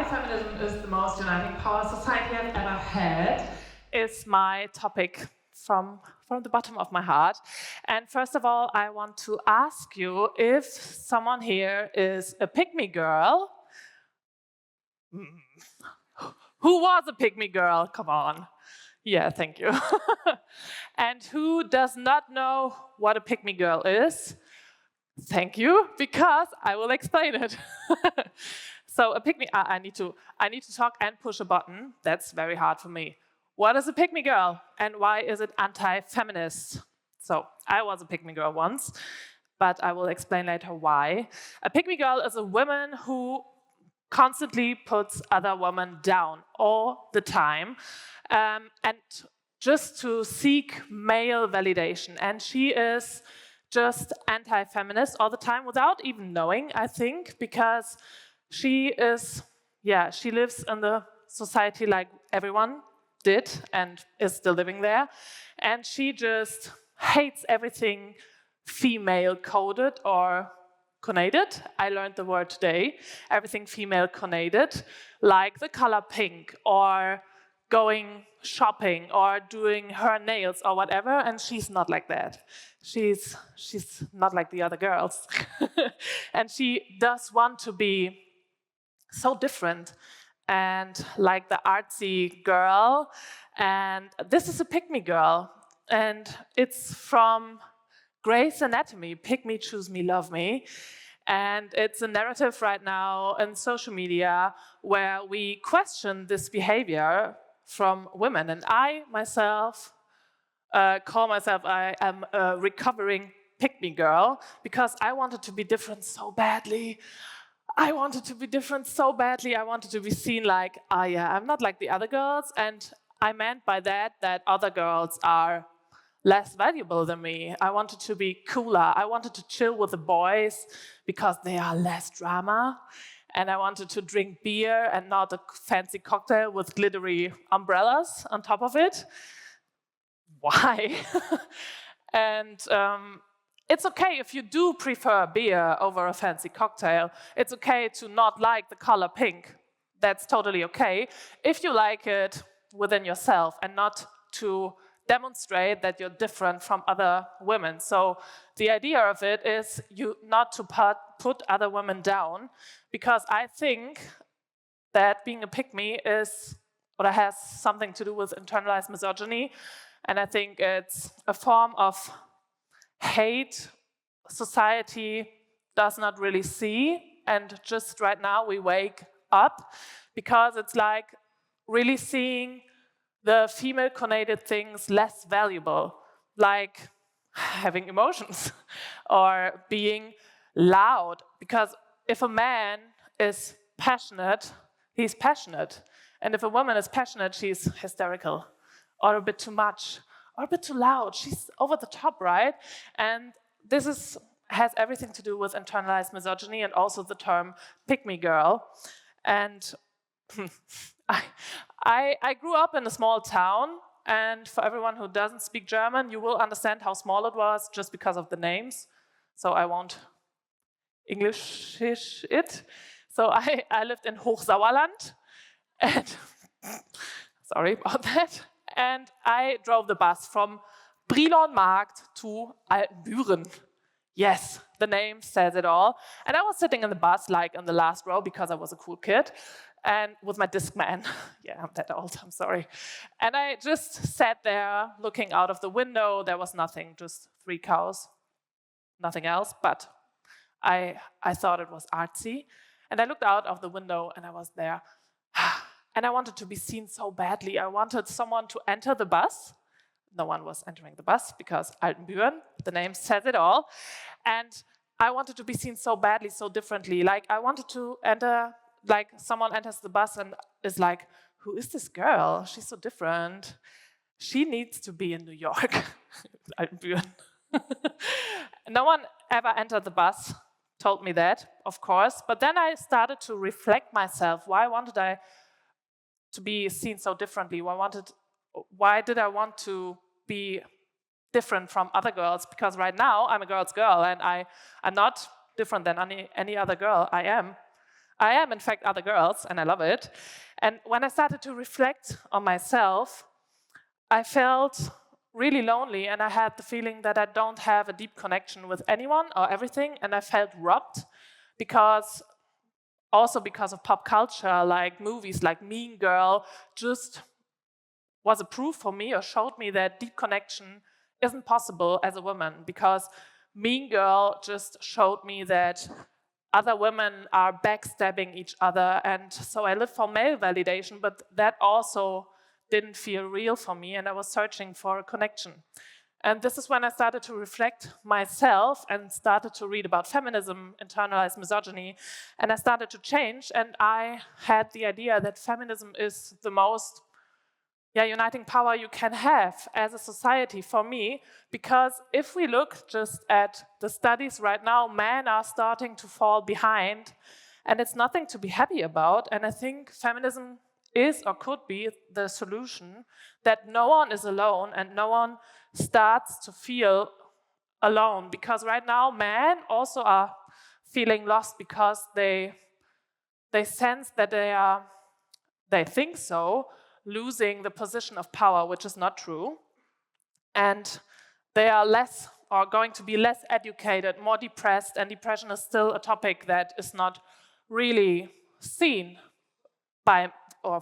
why feminism is the most uniting power society has ever had is my topic from the bottom of my heart. And first of all, I want to ask you if someone here is a pick-me girl. Who was a pick-me girl? Come on. Yeah, thank you. And who does not know what a pick-me girl is? Thank you, because I will explain it. So a pick-me, I need to talk and push a button. That's very hard for me. What is a pick-me girl, and why is it anti-feminist? So I was a pick-me girl once, but I will explain later why. A pick-me girl is a woman who constantly puts other women down all the time, and just to seek male validation. And she is just anti-feminist all the time without even knowing, I think, because she is, she lives in the society like everyone did and is still living there. And she just hates everything female coded or conated. I learned the word today. Everything female conated, like the color pink or going shopping or doing her nails or whatever, and she's not like that. She's not like the other girls. And she does want to be so different and like the artsy girl. And this is a pick-me girl, and it's from Grey's Anatomy, Pick Me, Choose Me, Love Me. And it's a narrative right now in social media where we question this behavior from women. And I myself call myself, I am a recovering pick-me girl, because I wanted to be different so badly. I wanted to be different so badly. I wanted to be seen like, I'm not like the other girls. And I meant by that other girls are less valuable than me. I wanted to be cooler. I wanted to chill with the boys because they are less drama. And I wanted to drink beer and not a fancy cocktail with glittery umbrellas on top of it. Why? And it's okay if you do prefer beer over a fancy cocktail. It's okay to not like the color pink. That's totally okay if you like it within yourself and not to demonstrate that you're different from other women. So the idea of it is you not to put other women down, because I think that being a pick-me is, or has something to do with internalized misogyny, and I think it's a form of hate society does not really see, and just right now we wake up, because it's like really seeing the female conated things less valuable, like having emotions or being loud. Because if a man is passionate, he's passionate. And if a woman is passionate, she's hysterical or a bit too much or a bit too loud. She's over the top, right? And this has everything to do with internalized misogyny and also the term pick-me girl. And I grew up in a small town, and for everyone who doesn't speak German, you will understand how small it was just because of the names. So I won't Englishish it. So I lived in Hochsauerland, and sorry about that. And I drove the bus from Brilonmarkt to Altenbüren. Yes, the name says it all. And I was sitting in the bus, like in the last row, because I was a cool kid, and with my Discman. Yeah, I'm that old, I'm sorry. And I just sat there looking out of the window. There was nothing, just 3 cows, nothing else. But I thought it was artsy. And I looked out of the window and I was there. And I wanted to be seen so badly. I wanted someone to enter the bus. No one was entering the bus because Altenbüren, the name says it all. And I wanted to be seen so badly, so differently. Like I wanted to enter, like someone enters the bus and is like, who is this girl? She's so different. She needs to be in New York. Altenbüren. No one ever entered the bus, told me that, of course. But then I started to reflect myself. Why wanted I to be seen so differently? Why did I want to be different from other girls? Because right now I'm a girl's girl and I'm not different than any other girl. I I am, in fact, other girls, and I love it. And when I started to reflect on myself, I felt really lonely, and I had the feeling that I don't have a deep connection with anyone or everything, and I felt robbed because of pop culture, like movies like Mean Girl, just was a proof for me or showed me that deep connection isn't possible as a woman, because Mean Girl just showed me that other women are backstabbing each other, and so I lived for male validation, but that also didn't feel real for me, and I was searching for a connection. And this is when I started to reflect myself and started to read about feminism, internalized misogyny, and I started to change, and I had the idea that feminism is the most uniting power you can have as a society for me, because if we look just at the studies right now, men are starting to fall behind, and it's nothing to be happy about, and I think feminism is or could be the solution, that no one is alone and no one starts to feel alone, because right now men also are feeling lost because they sense that they think so, losing the position of power, which is not true, and they are less or going to be less educated, more depressed, and depression is still a topic that is not really seen by or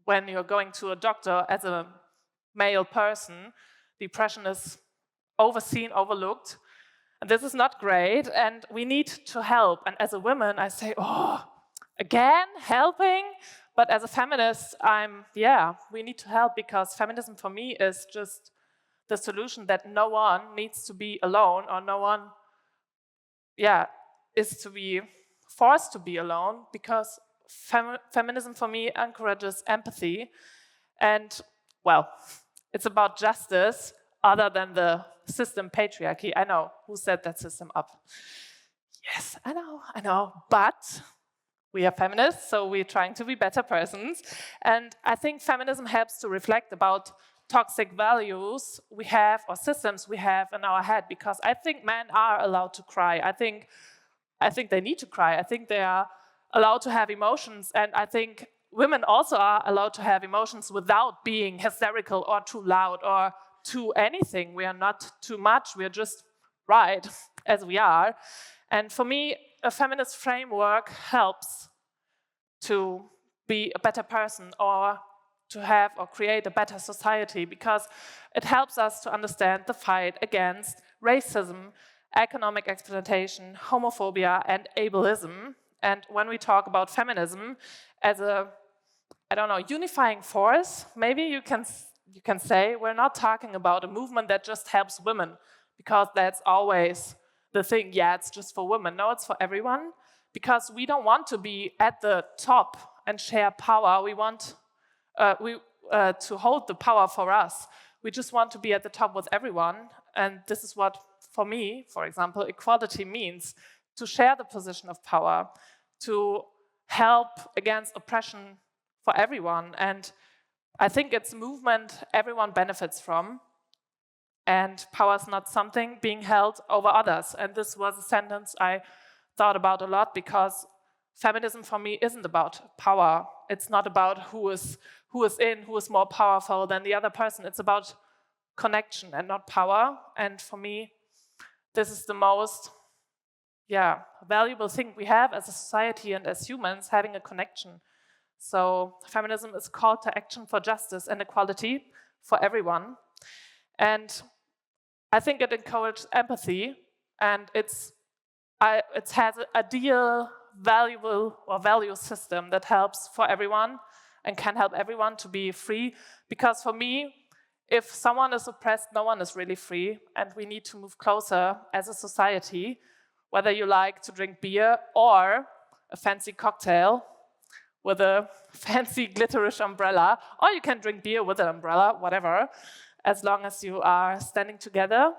when you're going to a doctor as a male person. Depression is overseen, overlooked, and this is not great, and we need to help. And as a woman, I say, oh, again, helping? But as a feminist, we need to help, because feminism for me is just the solution, that no one needs to be alone, or no one, is to be forced to be alone, because feminism for me encourages empathy, and, well, it's about justice other than the system patriarchy. I know, who set that system up? Yes, I know, but we are feminists, so we're trying to be better persons, and I think feminism helps to reflect about toxic values we have, or systems we have in our head, because I think men are allowed to cry. I think they need to cry. I think they are allowed to have emotions, and I think women also are allowed to have emotions without being hysterical or too loud or too anything. We are not too much, we are just right as we are. And for me, a feminist framework helps to be a better person, or to have or create a better society, because it helps us to understand the fight against racism, economic exploitation, homophobia, and ableism. And when we talk about feminism as a, unifying force, maybe you can say we're not talking about a movement that just helps women, because that's always the thing. Yeah, it's just for women. No, it's for everyone, because we don't want to be at the top and share power. We want to hold the power for us. We just want to be at the top with everyone, and this is what, for me, for example, equality means: to share the position of power, to help against oppression for everyone. And I think it's a movement everyone benefits from, and power is not something being held over others. And this was a sentence I thought about a lot, because feminism for me isn't about power. It's not about who is more powerful than the other person. It's about connection and not power. And for me, this is the most valuable thing we have as a society and as humans, having a connection. So feminism is a call to action for justice and equality for everyone. And I think it encourages empathy, and it has an ideal, valuable or value system that helps for everyone and can help everyone to be free. Because for me, if someone is oppressed, no one is really free, and we need to move closer as a society, whether you like to drink beer or a fancy cocktail with a fancy glitterish umbrella, or you can drink beer with an umbrella, whatever, as long as you are standing together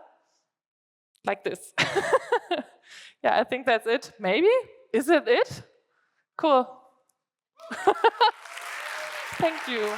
like this. Yeah, I think that's it. Maybe? Is it it? Cool. Thank you.